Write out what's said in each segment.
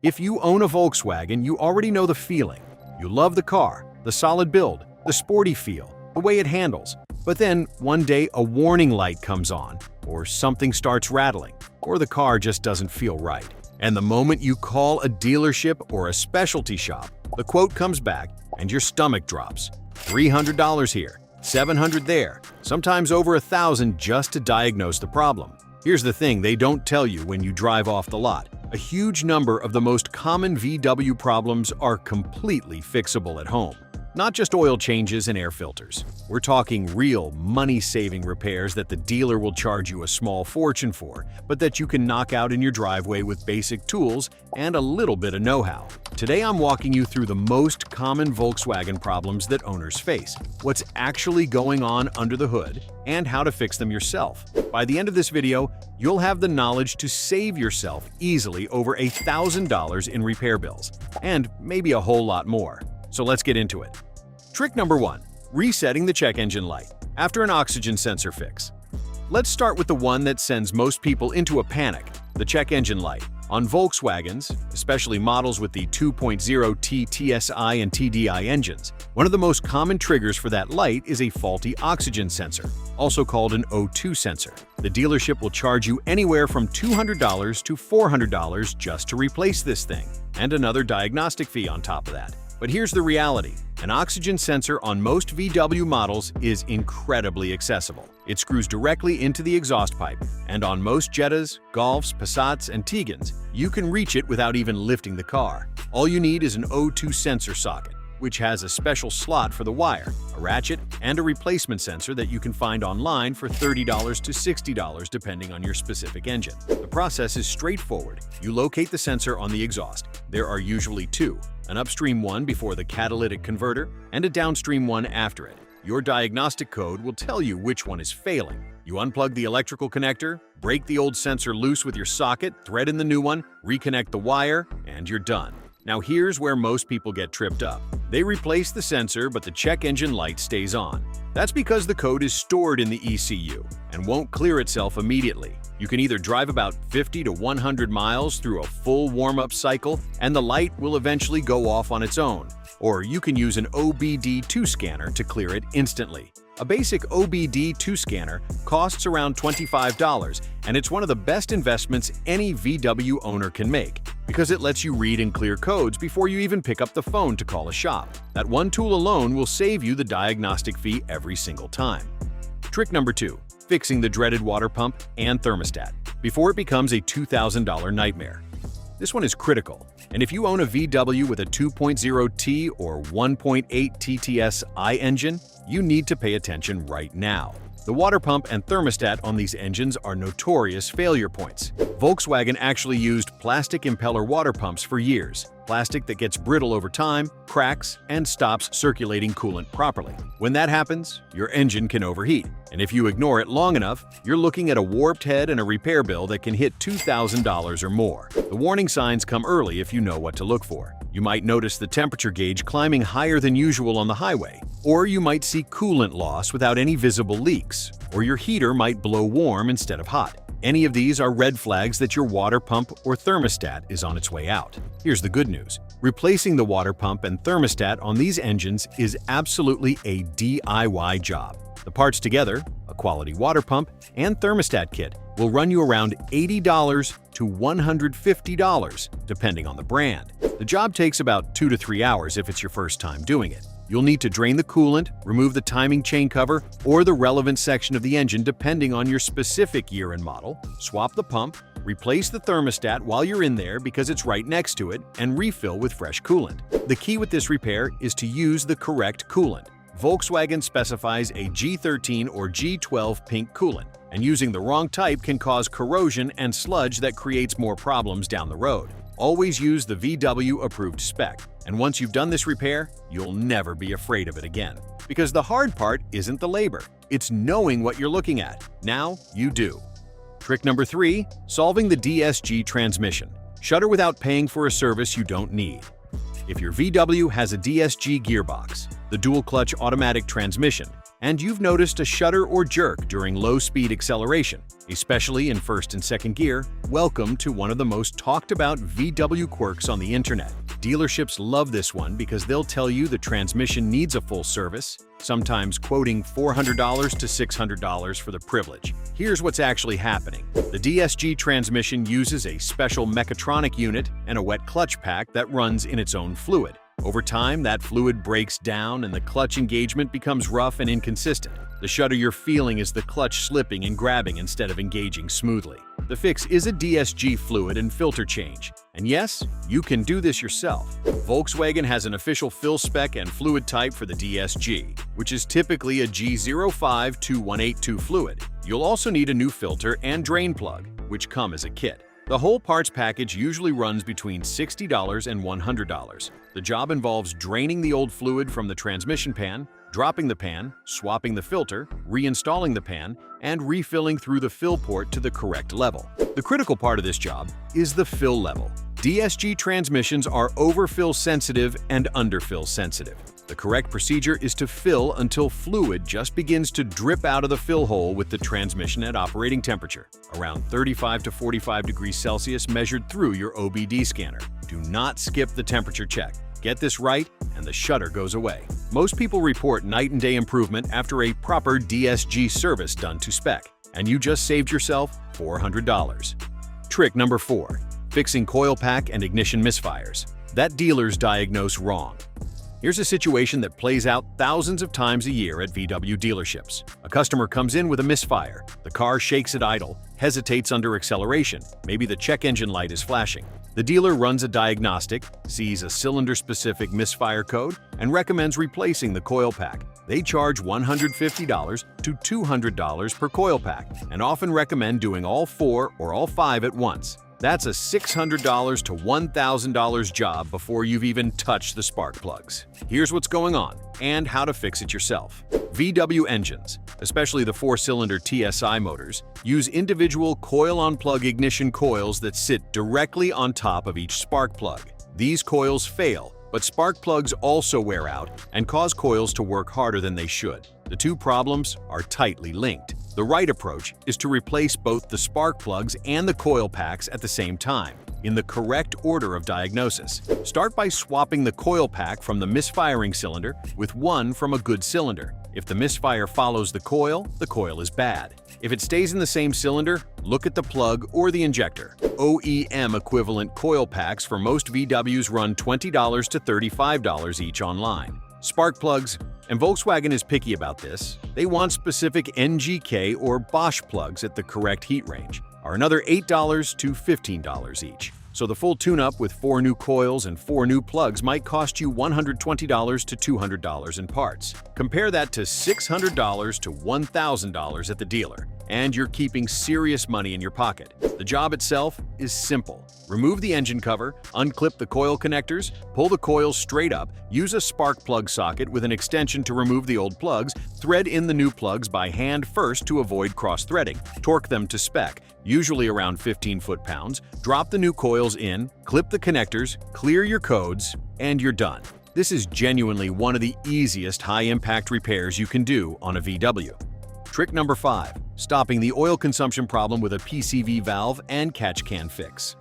If you own a Volkswagen, you already know the feeling. You love the car, the solid build, the sporty feel, the way it handles. But then, one day a warning light comes on, or something starts rattling, or the car just doesn't feel right. And the moment you call a dealership or a specialty shop, the quote comes back and your stomach drops. $300 here, $700 there, sometimes over $1,000 just to diagnose the problem. Here's the thing they don't tell you when you drive off the lot. A huge number of the most common VW problems are completely fixable at home. Not just oil changes and air filters. We're talking real money-saving repairs that the dealer will charge you a small fortune for, but that you can knock out in your driveway with basic tools and a little bit of know-how. Today I'm walking you through the most common Volkswagen problems that owners face, what's actually going on under the hood, and how to fix them yourself. By the end of this video, you'll have the knowledge to save yourself easily over $1,000 in repair bills, and maybe a whole lot more. So let's get into it. Trick number 1. Resetting the check engine light after an oxygen sensor fix. Let's start with the one that sends most people into a panic, the check engine light. On Volkswagens, especially models with the 2.0T TSI and TDI engines, one of the most common triggers for that light is a faulty oxygen sensor, also called an O2 sensor. The dealership will charge you anywhere from $200 to $400 just to replace this thing, and another diagnostic fee on top of that. But here's the reality. An oxygen sensor on most VW models is incredibly accessible. It screws directly into the exhaust pipe, and on most Jettas, Golfs, Passats, and Tigans, you can reach it without even lifting the car. All you need is an O2 sensor socket, which has a special slot for the wire, a ratchet, and a replacement sensor that you can find online for $30 to $60 depending on your specific engine. The process is straightforward. You locate the sensor on the exhaust. There are usually two, an upstream one before the catalytic converter and a downstream one after it. Your diagnostic code will tell you which one is failing. You unplug the electrical connector, break the old sensor loose with your socket, thread in the new one, reconnect the wire, and you're done. Now here's where most people get tripped up. They replace the sensor, but the check engine light stays on. That's because the code is stored in the ECU and won't clear itself immediately. You can either drive about 50 to 100 miles through a full warm-up cycle and the light will eventually go off on its own, or you can use an OBD2 scanner to clear it instantly. A basic OBD2 scanner costs around $25, and it's one of the best investments any VW owner can make because it lets you read and clear codes before you even pick up the phone to call a shop. That one tool alone will save you the diagnostic fee every single time. Trick number 2. Fixing the dreaded water pump and thermostat before it becomes a $2,000 nightmare. This one is critical, and if you own a VW with a 2.0T or 1.8 TTSI engine, you need to pay attention right now. The water pump and thermostat on these engines are notorious failure points. Volkswagen actually used plastic impeller water pumps for years. Plastic that gets brittle over time, cracks, and stops circulating coolant properly. When that happens, your engine can overheat, and if you ignore it long enough, you're looking at a warped head and a repair bill that can hit $2,000 or more. The warning signs come early if you know what to look for. You might notice the temperature gauge climbing higher than usual on the highway, or you might see coolant loss without any visible leaks, or your heater might blow warm instead of hot. Any of these are red flags that your water pump or thermostat is on its way out. Here's the good news. Replacing the water pump and thermostat on these engines is absolutely a DIY job. The parts together, a quality water pump and thermostat kit, will run you around $80 to $150, depending on the brand. The job takes about 2 to 3 hours if it's your first time doing it. You'll need to drain the coolant, remove the timing chain cover, or the relevant section of the engine depending on your specific year and model, swap the pump, replace the thermostat while you're in there because it's right next to it, and refill with fresh coolant. The key with this repair is to use the correct coolant. Volkswagen specifies a G13 or G12 pink coolant, and using the wrong type can cause corrosion and sludge that creates more problems down the road. Always use the VW-approved spec, and once you've done this repair, you'll never be afraid of it again. Because the hard part isn't the labor, it's knowing what you're looking at. Now you do. Trick number 3. Solving the DSG transmission. Shudder without paying for a service you don't need. If your VW has a DSG gearbox, the dual-clutch automatic transmission, and you've noticed a shudder or jerk during low-speed acceleration, especially in first and second gear, welcome to one of the most talked about VW quirks on the internet. Dealerships love this one because they'll tell you the transmission needs a full service, sometimes quoting $400 to $600 for the privilege. Here's what's actually happening. The DSG transmission uses a special mechatronic unit and a wet clutch pack that runs in its own fluid. Over time, that fluid breaks down and the clutch engagement becomes rough and inconsistent. The shudder you're feeling is the clutch slipping and grabbing instead of engaging smoothly. The fix is a DSG fluid and filter change. And yes, you can do this yourself. Volkswagen has an official fill spec and fluid type for the DSG, which is typically a G052182 fluid. You'll also need a new filter and drain plug, which come as a kit. The whole parts package usually runs between $60 and $100. The job involves draining the old fluid from the transmission pan, dropping the pan, swapping the filter, reinstalling the pan, and refilling through the fill port to the correct level. The critical part of this job is the fill level. DSG transmissions are overfill sensitive and underfill sensitive. The correct procedure is to fill until fluid just begins to drip out of the fill hole with the transmission at operating temperature, around 35 to 45 degrees Celsius measured through your OBD scanner. Do not skip the temperature check. Get this right, and the shudder goes away. Most people report night and day improvement after a proper DSG service done to spec, and you just saved yourself $400. Trick number 4. Fixing coil pack and ignition misfires. That dealers diagnose wrong. Here's a situation that plays out thousands of times a year at VW dealerships. A customer comes in with a misfire. The car shakes at idle, hesitates under acceleration, maybe the check engine light is flashing. The dealer runs a diagnostic, sees a cylinder-specific misfire code, and recommends replacing the coil pack. They charge $150 to $200 per coil pack, and often recommend doing all 4 or all 5 at once. That's a $600 to $1,000 job before you've even touched the spark plugs. Here's what's going on and how to fix it yourself. VW engines, especially the 4-cylinder TSI motors, use individual coil-on-plug ignition coils that sit directly on top of each spark plug. These coils fail, but spark plugs also wear out and cause coils to work harder than they should. The two problems are tightly linked. The right approach is to replace both the spark plugs and the coil packs at the same time, in the correct order of diagnosis. Start by swapping the coil pack from the misfiring cylinder with one from a good cylinder. If the misfire follows the coil is bad. If it stays in the same cylinder, look at the plug or the injector. OEM equivalent coil packs for most VWs run $20 to $35 each online. Spark plugs, and Volkswagen is picky about this, they want specific NGK or Bosch plugs at the correct heat range, are another $8 to $15 each. So the full tune-up with 4 new coils and 4 new plugs might cost you $120 to $200 in parts. Compare that to $600 to $1,000 at the dealer, and you're keeping serious money in your pocket. The job itself is simple. Remove the engine cover, unclip the coil connectors, pull the coils straight up, use a spark plug socket with an extension to remove the old plugs, thread in the new plugs by hand first to avoid cross-threading, torque them to spec, usually around 15 foot-pounds, drop the new coils in, clip the connectors, clear your codes, and you're done. This is genuinely one of the easiest high-impact repairs you can do on a VW. Trick number 5. Stopping the oil consumption problem with a PCV valve and catch can fix.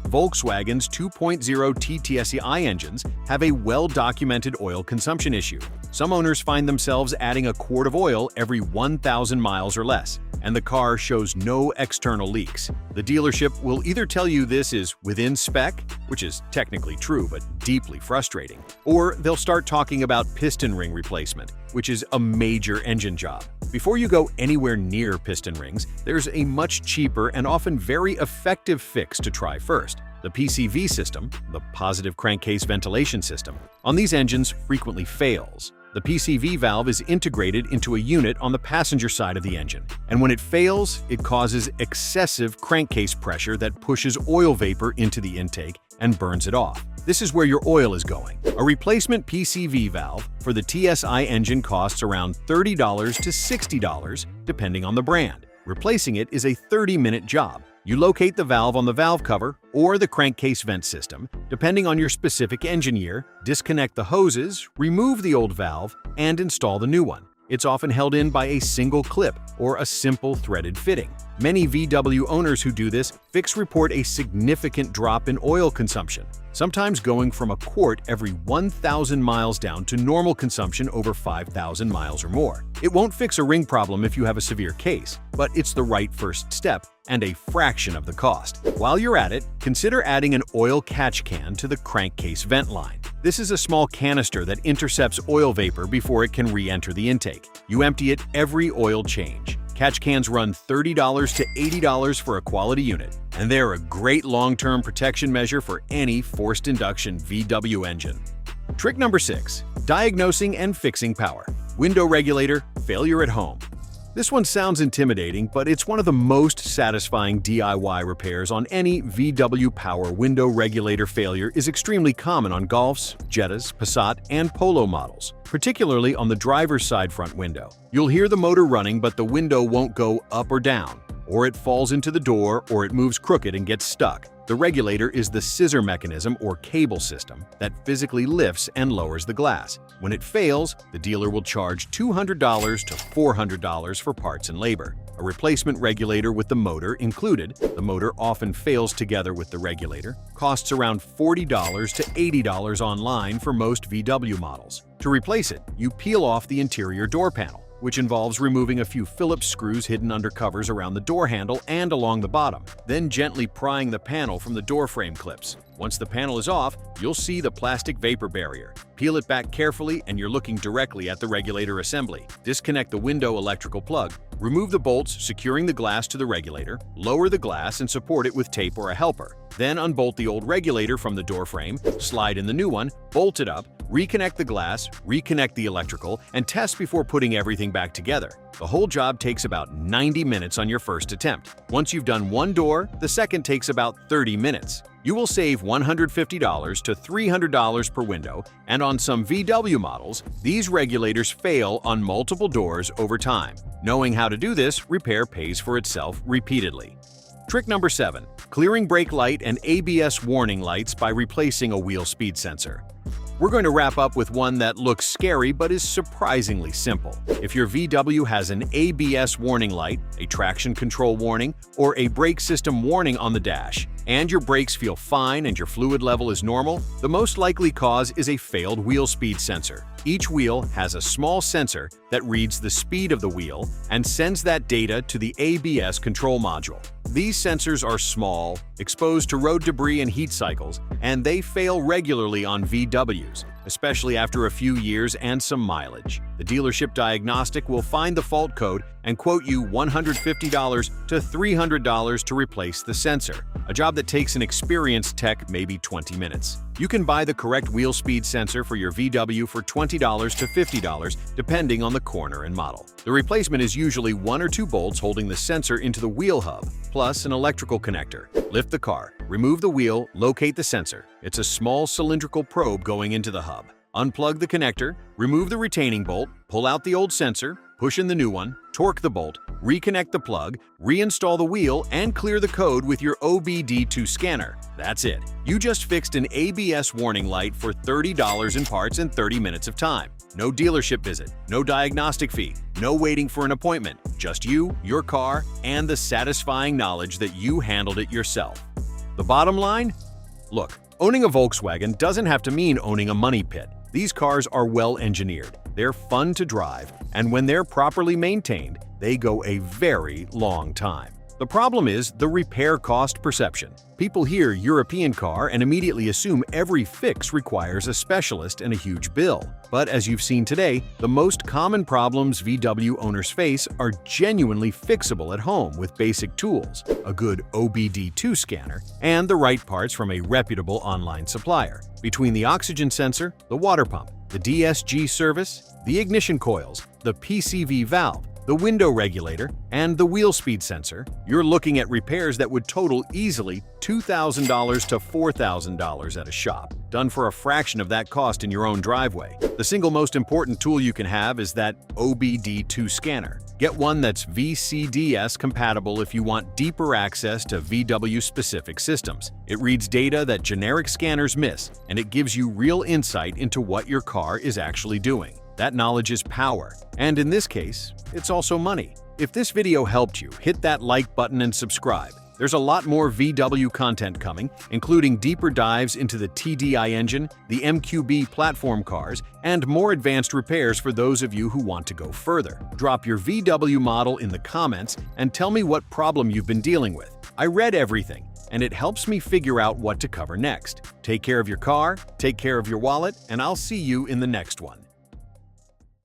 Volkswagen's 2.0 TTSI engines have a well-documented oil consumption issue. Some owners find themselves adding a quart of oil every 1,000 miles or less, and the car shows no external leaks. The dealership will either tell you this is within spec, which is technically true but deeply frustrating, or they'll start talking about piston ring replacement, which is a major engine job. Before you go anywhere near piston rings, there's a much cheaper and often very effective fix to try first. The PCV system, the positive crankcase ventilation system, on these engines frequently fails. The PCV valve is integrated into a unit on the passenger side of the engine, and when it fails, it causes excessive crankcase pressure that pushes oil vapor into the intake and burns it off. This is where your oil is going. A replacement PCV valve for the TSI engine costs around $30 to $60, depending on the brand. Replacing it is a 30-minute job. You locate the valve on the valve cover or the crankcase vent system, depending on your specific engine year, disconnect the hoses, remove the old valve, and install the new one. It's often held in by a single clip or a simple threaded fitting. Many VW owners who do this report a significant drop in oil consumption, sometimes going from a quart every 1,000 miles down to normal consumption over 5,000 miles or more. It won't fix a ring problem if you have a severe case, but it's the right first step and a fraction of the cost. While you're at it, consider adding an oil catch can to the crankcase vent line. This is a small canister that intercepts oil vapor before it can re-enter the intake. You empty it every oil change. Catch cans run $30 to $80 for a quality unit, and they're a great long-term protection measure for any forced induction VW engine. Trick number 6. Diagnosing and fixing power. Window regulator failure at home. This one sounds intimidating, but it's one of the most satisfying DIY repairs on any VW power. Window regulator failure is extremely common on Golfs, Jettas, Passat, and Polo models, particularly on the driver's side front window. You'll hear the motor running, but the window won't go up or down, or it falls into the door, or it moves crooked and gets stuck. The regulator is the scissor mechanism or cable system that physically lifts and lowers the glass. When it fails, the dealer will charge $200 to $400 for parts and labor. A replacement regulator with the motor included, the motor often fails together with the regulator, costs around $40 to $80 online for most VW models. To replace it, you peel off the interior door panel, which involves removing a few Phillips screws hidden under covers around the door handle and along the bottom, then gently prying the panel from the door frame clips. Once the panel is off, you'll see the plastic vapor barrier. Peel it back carefully and you're looking directly at the regulator assembly. Disconnect the window electrical plug. Remove the bolts securing the glass to the regulator, lower the glass and support it with tape or a helper. Then unbolt the old regulator from the door frame, slide in the new one, bolt it up, reconnect the glass, reconnect the electrical, and test before putting everything back together. The whole job takes about 90 minutes on your first attempt. Once you've done one door, the second takes about 30 minutes. You will save $150 to $300 per window, and on some VW models, these regulators fail on multiple doors over time. Knowing how to do this, repair pays for itself repeatedly. Trick number 7. Clearing brake light and ABS warning lights by replacing a wheel speed sensor. We're going to wrap up with one that looks scary but is surprisingly simple. If your VW has an ABS warning light, a traction control warning, or a brake system warning on the dash, and your brakes feel fine and your fluid level is normal, the most likely cause is a failed wheel speed sensor. Each wheel has a small sensor that reads the speed of the wheel and sends that data to the ABS control module. These sensors are small, exposed to road debris and heat cycles, and they fail regularly on VWs, especially after a few years and some mileage. The dealership diagnostic will find the fault code and quote you $150 to $300 to replace the sensor, a job that takes an experienced tech maybe 20 minutes. You can buy the correct wheel speed sensor for your VW for $20 to $50 depending on the corner and model. The replacement is usually 1 or 2 bolts holding the sensor into the wheel hub, plus an electrical connector. Lift the car, remove the wheel, locate the sensor. It's a small cylindrical probe going into the hub. Unplug the connector, remove the retaining bolt, pull out the old sensor, push in the new one, torque the bolt, reconnect the plug, reinstall the wheel, and clear the code with your OBD2 scanner. That's it. You just fixed an ABS warning light for $30 in parts and 30 minutes of time. No dealership visit, no diagnostic fee, no waiting for an appointment. Just you, your car, and the satisfying knowledge that you handled it yourself. The bottom line? Look, owning a Volkswagen doesn't have to mean owning a money pit. These cars are well engineered, they're fun to drive, and when they're properly maintained, they go a very long time. The problem is the repair cost perception. People hear European car and immediately assume every fix requires a specialist and a huge bill. But as you've seen today, the most common problems VW owners face are genuinely fixable at home with basic tools, a good OBD2 scanner, and the right parts from a reputable online supplier. Between the oxygen sensor, the water pump, the DSG service, the ignition coils, the PCV valve, the window regulator, and the wheel speed sensor, you're looking at repairs that would total easily $2,000 to $4,000 at a shop, done for a fraction of that cost in your own driveway. The single most important tool you can have is that OBD2 scanner. Get one that's VCDS compatible if you want deeper access to VW-specific systems. It reads data that generic scanners miss, and it gives you real insight into what your car is actually doing. That knowledge is power, and in this case, it's also money. If this video helped you, hit that like button and subscribe. There's a lot more VW content coming, including deeper dives into the TDI engine, the MQB platform cars, and more advanced repairs for those of you who want to go further. Drop your VW model in the comments and tell me what problem you've been dealing with. I read everything, and it helps me figure out what to cover next. Take care of your car, take care of your wallet, and I'll see you in the next one.